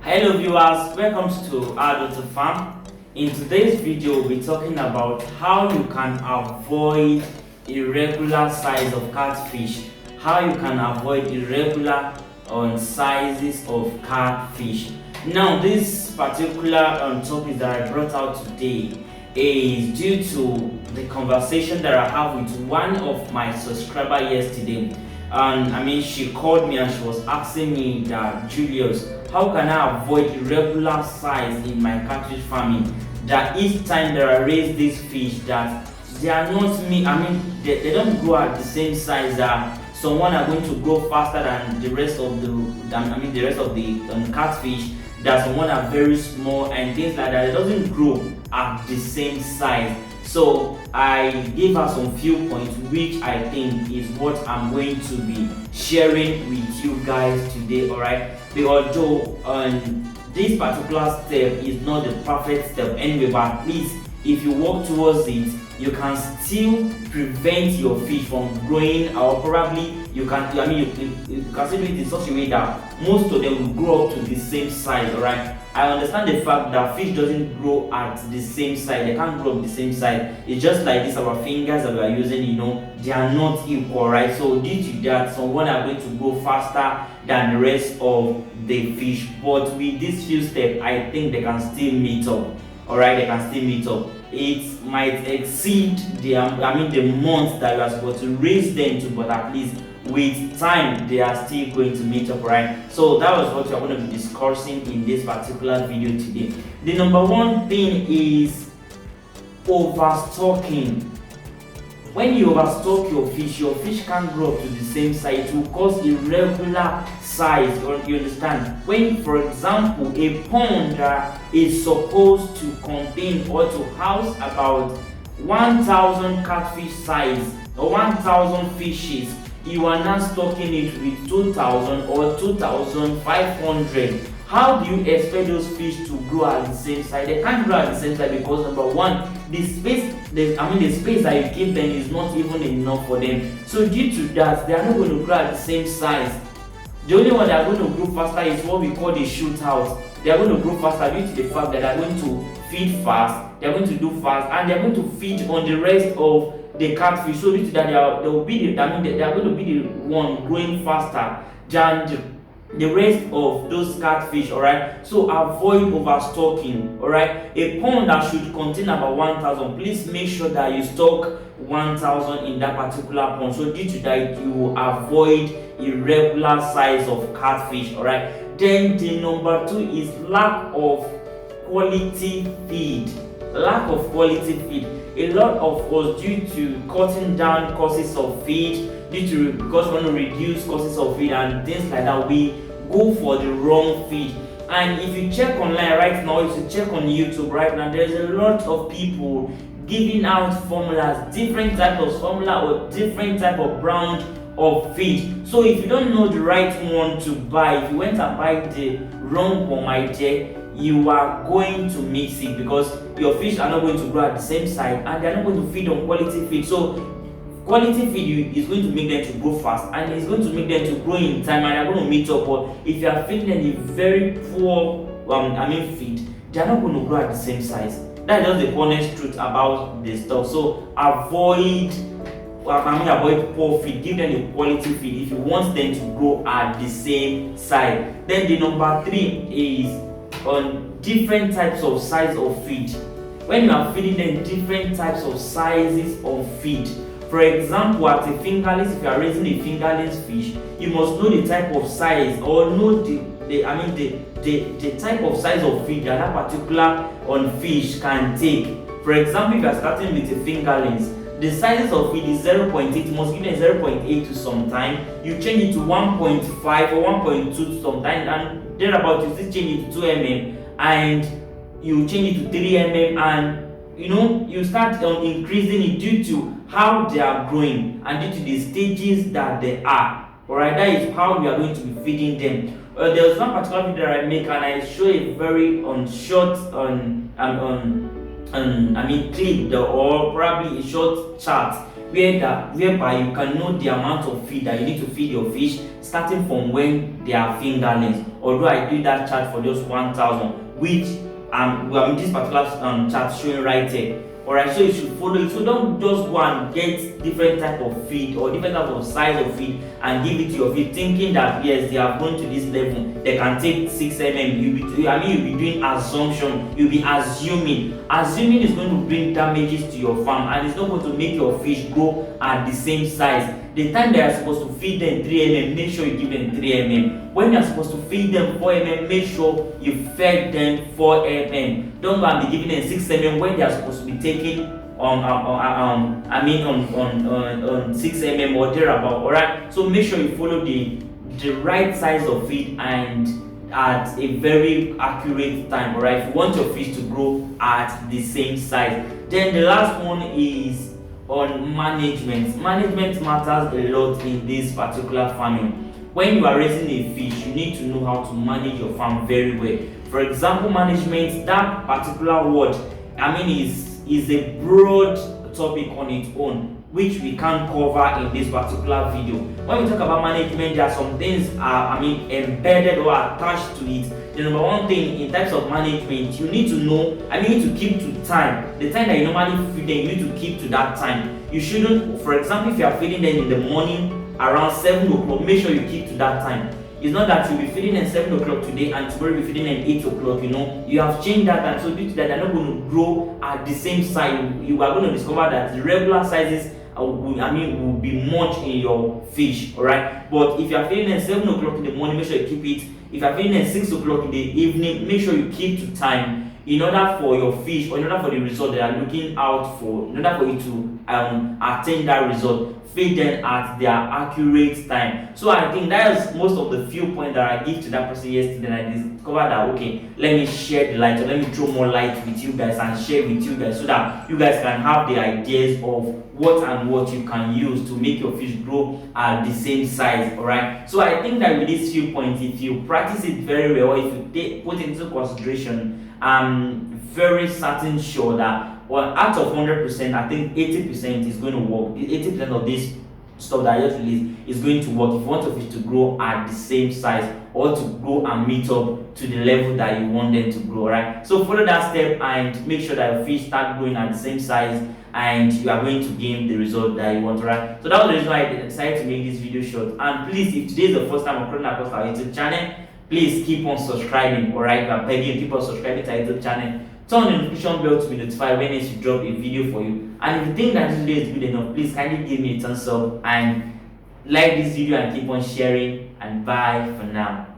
Hello viewers, welcome to Addota Farm. In today's video, we'll be talking about how you can avoid irregular size of catfish, how you can avoid irregular sizes of catfish. Now, this particular topic that I brought out today is due to the conversation that I have with one of my subscribers yesterday. And she called me and she was asking me that, Julius, how can I avoid irregular size in my catfish farming? That each time that I raise these fish, that they are not they don't grow at the same size. Someone are going to grow faster than the rest of the catfish. That someone are very small and things like that. It doesn't grow at the same size. So I gave her some few points which I think is what I'm going to be sharing with you guys today, alright? Although this particular step is not the perfect step anyway, but at least if you work towards it, you can still prevent your fish from growing, or probably you can you can do it in such a way that most of them will grow up to the same size, alright? I understand the fact that fish doesn't grow at the same size. They can't grow up the same size. It's just like this, our fingers that we are using, they are not equal, right? So due to that, some one are going to grow faster than the rest of the fish. But with these few steps, I think they can still meet up. Alright, they can still meet up. It might exceed the months that you are supposed to raise them to, but at least with time they are still going to meet up, right? So that was what we are going to be discussing in this particular video today. The number one thing is overstocking. When you overstock your fish can't grow up to the same size. It will cause irregular size, you understand? When, for example, a pond is supposed to contain or to house about 1,000 catfish size or 1,000 fishes, you are now stocking it with 2,000 or 2,500. How do you expect those fish to grow at the same size? They can't grow at the same size because number one, the space that you give them is not even enough for them. So due to that, they are not going to grow at the same size. The only one that are going to grow faster is what we call the shootout. They are going to grow faster due to the fact that they are going to feed fast, they are going to do fast, and they are going to feed on the rest of the catfish. So due to that, they are going to be the one growing faster than the rest of those catfish, alright? So avoid overstocking, alright? A pond that should contain about 1,000, please make sure that you stock 1,000 in that particular pond. So due to that, you will avoid irregular size of catfish, alright? Then the number two is lack of quality feed. Lack of quality feed. A lot of us, due to cutting down costs of feed, because we want to reduce costs of feed and things like that, we go for the wrong feed. And if you check online right now, if you check on YouTube right now, there's a lot of people giving out formulas, different type of formula or different type of brand of feed. So if you don't know the right one to buy, if you went and buy the wrong one, my dear, you are going to mix it because your fish are not going to grow at the same size and they are not going to feed on quality feed. So quality feed is going to make them to grow fast and it's going to make them to grow in time and they are going to meet up. But if you are feeding them a very poor feed, they are not going to grow at the same size. That's just the honest truth about this stuff. So avoid poor feed. Give them a quality feed if you want them to grow at the same size. Then the number three is on different types of size of feed. When you are feeding them different types of sizes of feed, for example, at a fingerlings, if you are raising a fingerlings fish, you must know the type of size or know the type of size of feed that particular fish can take. For example, if you are starting with a fingerlings, the sizes of feed is 0.8, you must give them 0.8 to some time. You change it to 1.5 or 1.2 to some time, and thereabout you still change it to 2 mm, and you change it to 3 mm, and you start increasing it due to how they are growing and due to the stages that they are. Alright, that is how we are going to be feeding them. There was one particular video that I make and I show a very short clip or probably a short chart whereby you can know the amount of feed that you need to feed your fish starting from when they are fingerlings. Although I did that chart for just 1,000, which this particular chart showing right here. Alright, so you should follow it. So don't just go and get different type of feed or different type of size of feed and give it to your feed, thinking that yes, they have gone to this level, they can take 6 mm. You'll be doing assumption. You'll be assuming. Assuming is going to bring damages to your farm, and it's not going to make your fish grow at the same size. The time they are supposed to feed them 3 mm, make sure you give them 3 mm. When you are supposed to feed them 4 mm, make sure you fed them 4 mm. Don't go and be giving them 6 mm when they are supposed to be taking on 6 mm or thereabout. Alright, so make sure you follow the right size of feed and at a very accurate time. Alright, if you want your fish to grow at the same size. Then the last one is on management. Management matters a lot in this particular farming. When you are raising a fish, you need to know how to manage your farm very well. For example, management, that particular word, is a broad topic on its own, which we can't cover in this particular video. When we talk about management, there are some things embedded or attached to it. The number one thing in types of management, you need to know, you need to keep to time. The time that you normally feed them, you need to keep to that time. You shouldn't, for example, if you are feeding them in the morning around 7 o'clock, make sure you keep to that time. It's not that you'll be feeding them 7 o'clock today and tomorrow you'll be feeding them 8 o'clock, you have changed that time. So due to that, they're not going to grow at the same size. You are going to discover that the regular sizes will be much in your fish, alright? But if you are feeding them 7 o'clock in the morning, make sure you keep it. If you are feeding them 6 o'clock in the evening, make sure you keep to time in order for your fish, or in order for the result they are looking out for, in order for you to attain that result. Feed them at their accurate time. So I think that is most of the few points that I give to that person yesterday, and I discovered that okay, let me share the light, or let me throw more light with you guys and share with you guys, so that you guys can have the ideas of what you can use to make your fish grow at the same size. Alright, so I think that with these few points, if you practice it very well, or if you put it into consideration, I'm very sure that out of 100%, I think 80% is going to work. 80% of this stuff that I just released is going to work if you want your fish to grow at the same size, or to grow and meet up to the level that you want them to grow. Right? So follow that step and make sure that your fish start growing at the same size, and you are going to gain the result that you want. Right? So that was the reason why I decided to make this video short. And please, if today is the first time I'm coming across our YouTube channel, please keep on subscribing. Alright, I'm begging you, keep on subscribing to our YouTube channel. Turn the notification bell to be notified when it's drop a video for you. And if you think that this video is good enough, please kindly give me a thumbs up and like this video and keep on sharing. And bye for now.